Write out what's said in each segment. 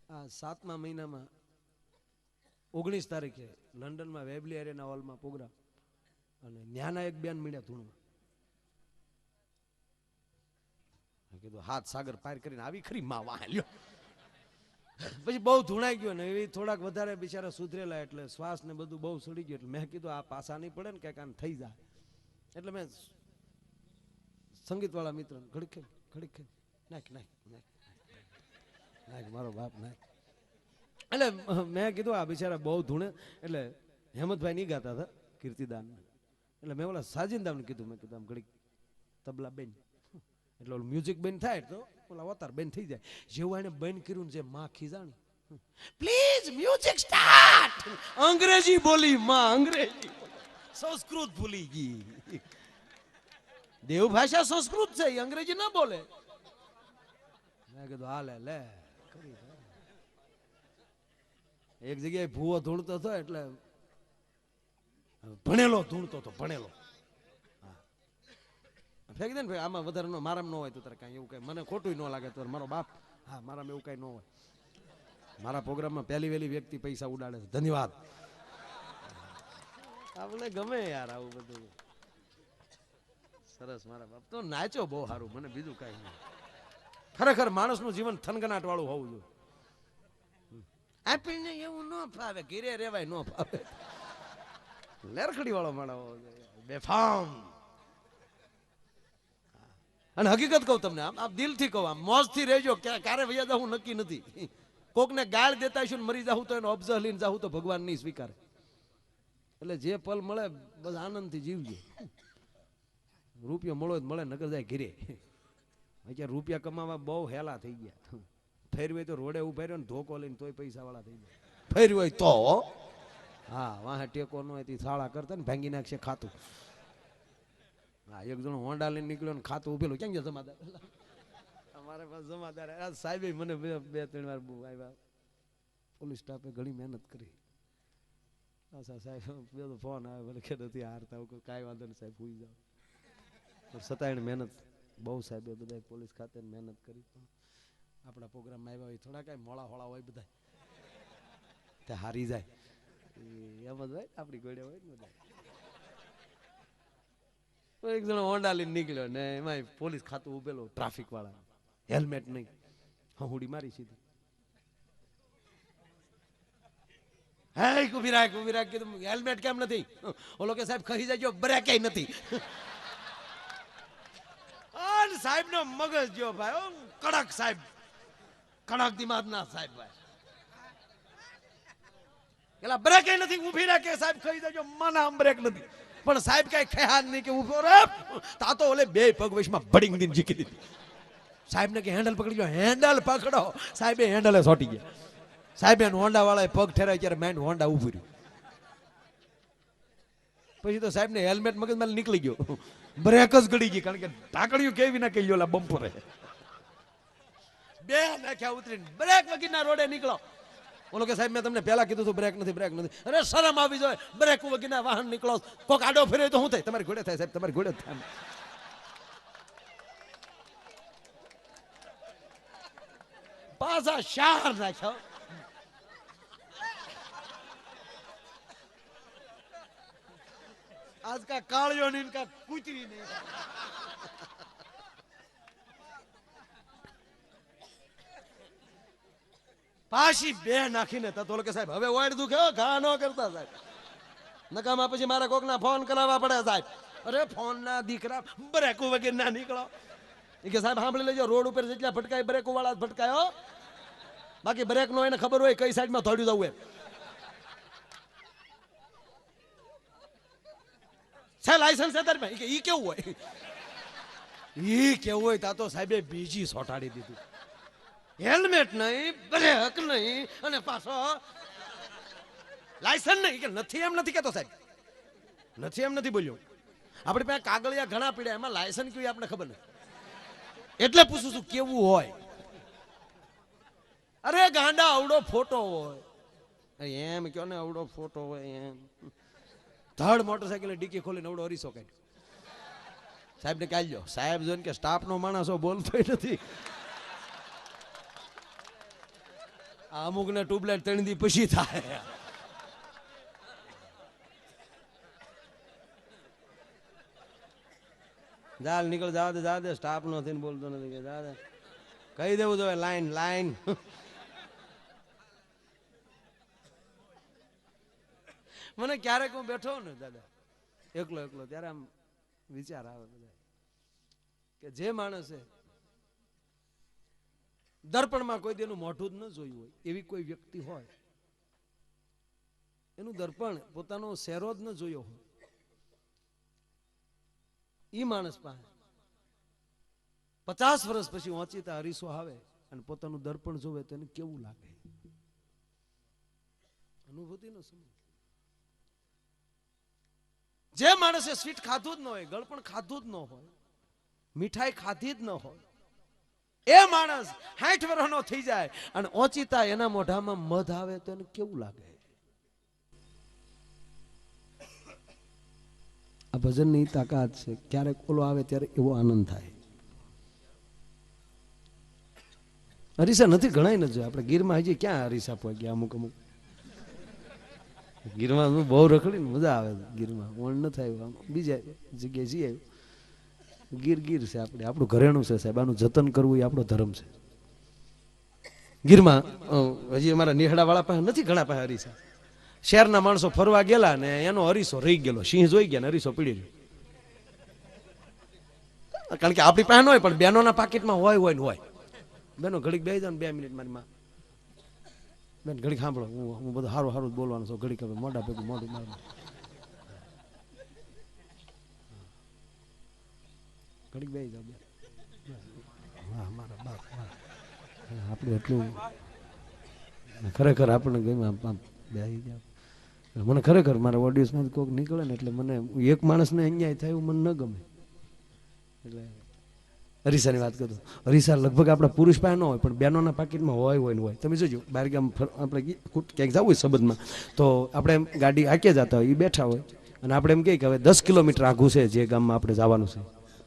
આ 7મા મહિનામાં 19 તારીખે લંડનમાં વેબલી એરેના હોલમાં પ્રોગ્રામ, અને ન્યાના એક બેન મળ્યા ધૂણમાં. કીધું હાથ સાગર પાર કરીને આવી ખરી માં વાલ્યો. પછી બહુ ધૂણાઈ ગયો ને એવી થોડાક વધારે બિચારા સુધરેલા એટલે શ્વાસ ને બધું બહુ સડી ગયું. એટલે મેં કીધું આ પાસા નહીં પડે ને કે કાન થઈ જાય. એટલે મેં સંગીત વાળા મિત્ર ઘડીક નાખ મારો બાપ નાખ. એટલે મેં કીધું આ બિચારા બહુ ધૂણે. એટલે હેમંતભાઈ નહીં ગાતા હતા કીર્તિદાન. એટલે મેં ઓલા સાજિંદાને કીધું, મેં કીધું આમ ઘડીક તબલા બેન, એટલે ઓલું મ્યુઝિક બેન થાય તો ઓલા અવતાર બેન થઈ જાય. જેવું એને બેન કર્યું જે માં ખીજાણી, પ્લીઝ મ્યુઝિક સ્ટાર્ટ. અંગ્રેજી બોલી માં, અંગ્રેજી સંસ્કૃત ભૂલી ગઈ. દેવ ભાષા સંસ્કૃત છે, અંગ્રેજી ના બોલે. મેં કીધું હાલે લે. એક જગ્યાએ ભૂવો ધૂણતો હતો, એટલે ભણેલો ધૂણતો હતો, ભણેલો. ફેંકી દે ને ભાઈ, આમાં વધારે નો મારામાં ન હોય તો તારે કાંઈ એવું કઈ મને ખોટું ન લાગે તો મારો બાપ. હા, મારામાં એવું કઈ ન હોય. મારા પ્રોગ્રામમાં પહેલી વહેલી વ્યક્તિ પૈસા ઉડાડે છે. ધન્યવાદ. આપણે ગમે યાર આવું બધું. સરસ મારા બાપ તો નાચો બહુ સારું, મને બીજું કઈ નહીં. ખરેખર માણસનું જીવન થનગનાટ વાળું હોવું જોઈએ. આપણને એવું ન ફાવે, ઘીરે રેવાય ન ફાવે. લેરખડી વાળો માણસ હોવો જોઈએ, બેફામ. અને હકીકત કહું તમને, આમ દિલથી કહું, આમ મોજથી રહેજો. ક્યારે વૈયા જાઉં નક્કી નથી. કોકને ગાળ દેતા છું મરી જાઉં તો એનો અબજા લઈને જાઉં તો ભગવાન નહીં સ્વીકારે. એટલે જે પલ મળે બસ આનંદથી જીવજો. રૂપિયો મળો મળે, નકર જાય ઘીરે. અત્યારે રૂપિયા કમાવા બહુ હેલા થઈ ગયા. ફેરવી હોય તો રોડે ઉભા રહ્યો ને ધોકો લઈને તોય પૈસા વાળા થઈ ગયા. ફેરવી હોય તો હા, વાહે ટેકો ન હોય શાળા કરતા ને ભાંગી નાખશે ખાતું. હા, એક જણો હોન્ડા લઈને નીકળ્યો ને ખાતું ઉભેલું. ક્યાં ગયા જમાદાર? અમારે પાસે જમાદાર સાહેબે મને 2-3 વાર આવ્યા. પોલીસ સ્ટાફે ઘણી મહેનત કરી. અચ્છા સાહેબ બે ફોન આવે કે નથી હારતા, કાંઈ વાંધો નહીં સાહેબ, ભૂલી જાઓ. છતાં એને મહેનત બહુ સાહેબે બધા પોલીસ ખાતે મહેનત કરી. આપણા પ્રોગ્રામમાં આવ્યા હોય થોડા કાંઈ મોળા હોળા હોય બધા તે હારી જાય એમ જ હોય. આપણી ગોળે હોય ને બધા. એક જણો હોન્ડા લઈને નીકળ્યો ને એમાં પોલીસ ખાતું ઉભેલું, ટ્રાફિક વાળા, હેલ્મેટ નહીં, હુડી મારી સીધી. હે ઉભી રાખ કીધું, હેલ્મેટ કેમ નથી? ઓલો કે સાહેબ ખસી જાય, બ્રેક નથી. સાહેબ નો મગજ જો ભાઈ કડક, સાહેબ કડક દિમાગ ના સાહેબ ભાઈ. પેલા બ્રેક નથી, ઉભી રાખે સાહેબ ખસી જાય, મને આમ બ્રેક નથી. પણ સાહેબ કઈ ખ્યાલ નહીં કે ઉભો રે. તા તો ઓલે બે પગ વચમાં બડિંગ દીન જીકી દીધી. સાહેબ ને કે હેન્ડલ પકડી ગયો, હેન્ડલ પકડો. સાહેબે હેન્ડલે સોટી ગયા. સાહેબે હોન્ડા વાળાએ પગ ઠેરાય ત્યારે મેન હોન્ડા ઉભું રહ્યું. પછી તો સાહેબ ને હેલ્મેટ મગજમાં નીકળી ગયો, બ્રેક જ ગળી ગઈ. કારણ કે ઢાકડીઓ કેવી ના કહી ઓલા બમ્પરે બે નાખ્યા ઉતરીને બ્રેક વગીરના રોડે નીકળો. ઓલો કે સાહેબ મેં તમને પહેલા કીધું હતું બ્રેક નથી. અરે શરમ આવી જાય, બ્રેક વગીરના વાહન નીકળો. કોક આડો ફેરે તો શું થાય? તમારી ઘોડે થાય સાહેબ, તમારી ઘોડે થાય. પાછા શાર નાખ્યો. આજ કા કાળિયો નહીં, કા કૂતરી નહીં. પાછી બે નાખીને તો કે સાહેબ હવે ઓઈડ દુખે, ઘા ન કરતા સાહેબ. નકામા પછી મારા કોકના ફોન કરાવવા પડે સાહેબ. અરે ફોન ના દીકરા, બ્રેકો વગેરે ના નીકળો. એ કે સાહેબ સાંભળી લેજો, રોડ ઉપર જેટલા ભટકાય બ્રેકો વાળા જ ભટકાયો. બાકી બ્રેક નો એને ખબર હોય કઈ સાઈડમાં થોડ્યું જવું એમ. છે લાયસન્સ છે તારી પાસે? ઈ કેવું હોય? ઈ કેવું હોય તા તો સાહેબે બીજી સોટાડી દીધું. હેલ્મેટ નહીં, બ્રેક નહીં, અને પાછો લાયસન્સ નહીં. કે નથી એમ નથી કેતો સાહેબ, નથી એમ નથી બોલ્યો. આપણી પાસે કાગળિયા ઘણા પીડ્યા, એમાં લાયસન્સ કેવી આપણે ખબર નથી. એટલે પૂછું છું કેવું હોય? અરે ગાંડા અવડો ફોટો હોય એમ કયો ને, અવડો ફોટો હોય એમ. ધડ મોટરસાઇકલ ડીકી ખોલીને અવડો અરીસો કાઢ્યો. સાહેબ ને કાઢ્યો. સાહેબ જોઈને કે સ્ટાફ નો માણસ બોલતો નથી. આ અમુક ને ટ્યુબલાઇટ 3 દી પછી થાય. જાલ નીકળ જવા દે સ્ટાફ નો થઈને બોલતો નથી કે જવા દે કહી દેવું જોઈએ લાઈન લાઈન. મને ક્યારેક હું બેઠો ને દાદા એકલો ત્યારે આમ વિચાર આવે બધા કે જે માણસે દર્પણમાં કોઈ દેનું મોઢું જ ન જોયું હોય એવી કોઈ વ્યક્તિ હોય, એનું દર્પણ પોતાનો શેરો જ ન જોયો હોય, ઈ માણસ પાસે 50 વર્ષ પછી ઓચિતા અરીસો આવે અને પોતાનું દર્પણ જોવે તો એને કેવું લાગે? અનુભૂતિ નો સમય. જે માણસે સ્વીટ ખાધું જ ન હોય, ગળપણ ખાધું જ ન હોય, મીઠાઈ ખાધી જ ન હોય, એ માણસ 60 વર્ષનો થઈ જાય અને ઓચિતા એના મોઢામાં મધ આવે તો એને કેવું લાગે? આ ભજનની તાકાત છે. ક્યારેક ઓલો આવે ત્યારે એવો આનંદ થાય. અરીસા નથી ગણાય ન જોઈએ. આપણે ગીરમાં હજી ક્યાં અરીસા પહોંચ્યા? અમુક ગીરમાં બહુ રખડી ને મજા આવે. ગીરમાં વણ ન થાય. બીજા જગ્યાએ જઈ આવ્યું. ગીર છે આપણે, આપણું ઘરેણું છે સાહેબ. આનું જતન કરવું એ આપણો ધર્મ છે. ગીરમાં હજી અમારા નિહળા વાળા પાસે નથી ઘણા પાસે અરીસા. શહેરના માણસો ફરવા ગયેલા ને એનો અરીસો રહી ગયેલો. સિંહ જોઈ ગયા ને અરીસો પડી રહ્યો. કારણ કે આપણી પાસે ન હોય પણ બહેનોના પાકીટમાં હોય ને હોય. બેનો ઘડીક બેસી જાવ ને 2 મિનિટ મારી માં બેન ઘડીક સાંભળો, હું બધું સારું બોલવાનું છું. ઘડીક મોઢા ભેગું મોઢું મારું ઘડીક બેસી જાવ બેન. હા મારા બાપ આપણે એટલું ખરેખર આપણને ગમ્યું બેસી જાવ. મને ખરેખર મારા ઓડિયન્સમાં કોઈક નીકળે ને એટલે મને એક માણસને અન્યાય થાય એવું મને ન ગમે. એટલે અરીસાની વાત કરું. અરીસા લગભગ આપણા પુરુષ પાસે ન હોય પણ બહેનોના પાકીટમાં હોય ને હોય. તમે જોજો બહાર ગામ આપણે ક્યાંક જવું હોય સંબંધમાં તો આપણે એમ ગાડી આંકે જતા હોય, એ બેઠા હોય અને આપણે એમ કહીએ કે હવે 10 કિલોમીટર આઘું છે જે ગામમાં આપણે જવાનું છે,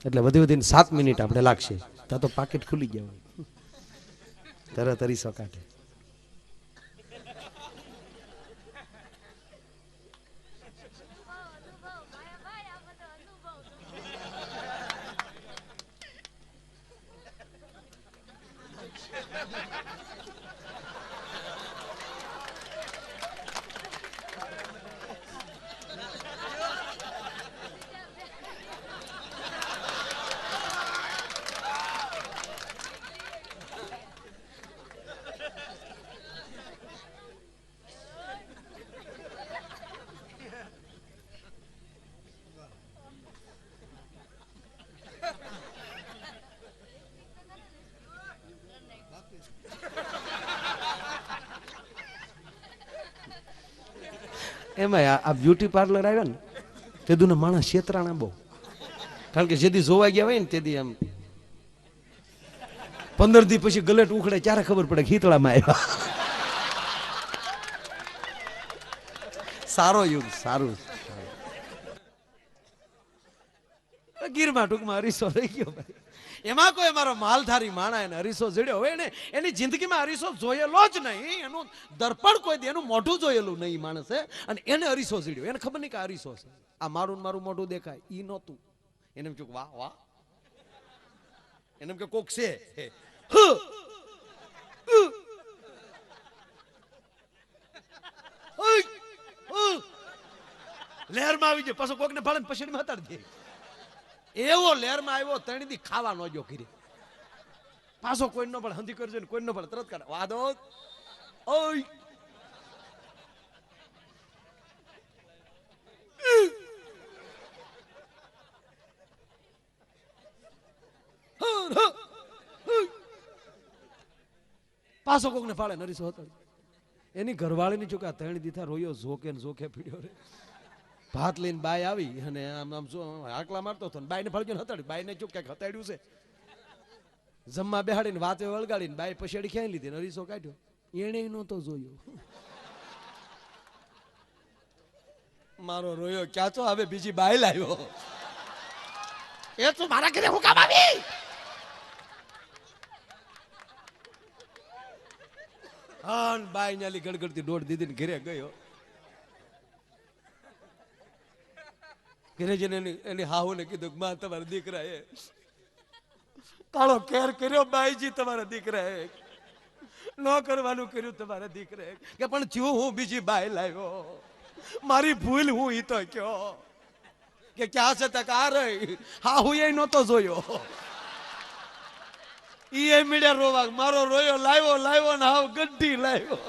એટલે વધીને 7 મિનિટ આપણે લાગશે. ત્યાં તો પાકીટ ખુલી ગયા હોય, તરત અરીસો કાઢે. એમાં આ બ્યુટી પાર્લર આવ્યા ને તે દુને માણસ છેતરાણા બહુ. કારણ કે જેથી જોવા ગયા હોય ને તેથી આમ 15 દી પછી ગલેટ ઉખડે ત્યારે ખબર પડે ખીતળામાં આવ્યા. સારો યુગ સારું. ગીરમાં ટૂંકમાં અરીસો રહી ગયો ભાઈ. એમાં કોઈ અમારો માલધારી માણા એને અરીસો જડ્યો હોય ને એની જિંદગીમાં અરીસો જોયેલો જ નહીં. એનું દર્પણ કોઈ એનું મોઢું જોયેલું નહીં માણસે અને એને અરીસો જડ્યો. એને ખબર નહીં કે અરીસો છે. આ મારું મોઢું દેખાય ઈ નહોતું. એને એમ કહ્યું વાહ વાહ, એને એમ કે કોક છે લહેરમાં આવી ગયો. પાછો કોક ને ફાળે પછી માતાડી દે. એવો લહેરમાં આવ્યો 3 દી ખાવા ન જો કરી. પાછો કોઈ નો પણ હંધી કરજો ને કોઈ નો પણ તરત કરે વાદો ઓય પાછો કોક ને ફાળે નરીસો હતો. એની ઘરવાળીની ચોકા 3 દીથા રોયો ઝોકે ને ઝોકે પીડ્યો રે. ભાત લઈને બાય આવી અને આમ હાકલા મારતો હતો. બાઈ ને ફળજો હતાડી. બાઈ ને ચૂક ક્યાંક હતાડ્યું છે. જમવા બેહાડીને વાતે વળગાડીને બાઈ પછાડી ક્યાંય લીધી અરીસો કાઢ્યો. એને નહોતો જોયો. મારો રોયો ક્યાં તો હવે બીજી બાઈ લાવ્યો. એ તું મારા ઘરે હું કામ આવી? હા બાઈ ન્યાલી ગડગડતી દોડ દીધી ઘરે ગયો. ઘરે જઈને એની હાહુને કીધું માં તમારા દીકરા એ કાળો કેર કર્યો બાઈજી તમારા દીકરા એ ન કરવાનું કર્યું તમારા દીકરા કે પણ થયું હું બીજી બાઈ લાવ્યો મારી ભૂલ હું ઈ તો કયો કે ક્યાં છે તક આ રહી હા હું એ નહોતો જોયો ઈ એ મીડિયા રોવા મારો રોયો લાવ્યો ને હાવ ગઢી લાવ્યો.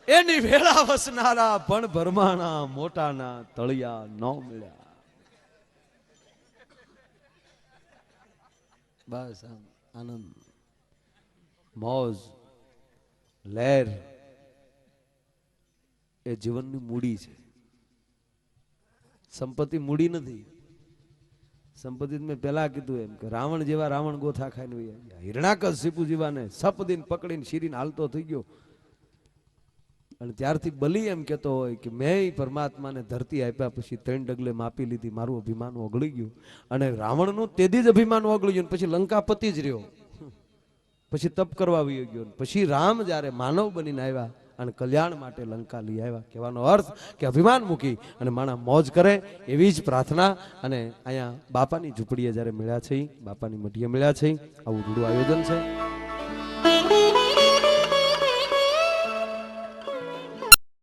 એની વેળા વસનારા પણ ભરમાણા મોટાના તળિયા ન મળ્યા. બસ આમ આનંદ મોજ લહેર એ જીવનની મૂડી છે. સંપત્તિ મૂડી નથી. સંપત્તિ મેં પેલા કીધું એમ કે રાવણ જેવા રાવણ ગોથા ખાઈને હિરણાકશિપુ જીવાને સપદીન પકડીને શીરીને હાલતો થઈ ગયો. અને ત્યારથી બલી એમ કહેતો હોય કે મેં પરમાત્માને ધરતી આપ્યા પછી 3 ડગલે માપી લીધી, મારું અભિમાન ઓગળી ગયું. અને રાવણનું તેદી જ અભિમાન ઓગળી ગયું. પછી લંકાપતિ જ રહ્યો, પછી તપ કરવા આવી ગયો. પછી રામ જ્યારે માનવ બનીને આવ્યા અને કલ્યાણ માટે લંકા લઈ આવ્યા. કહેવાનો અર્થ કે અભિમાન મૂકી અને માણા મોજ કરે એવી જ પ્રાર્થના. અને અહીંયા બાપાની ઝૂંપડીએ જ્યારે મળ્યા છે, બાપાની મઢીએ મળ્યા છે, આવું રૂડું આયોજન છે.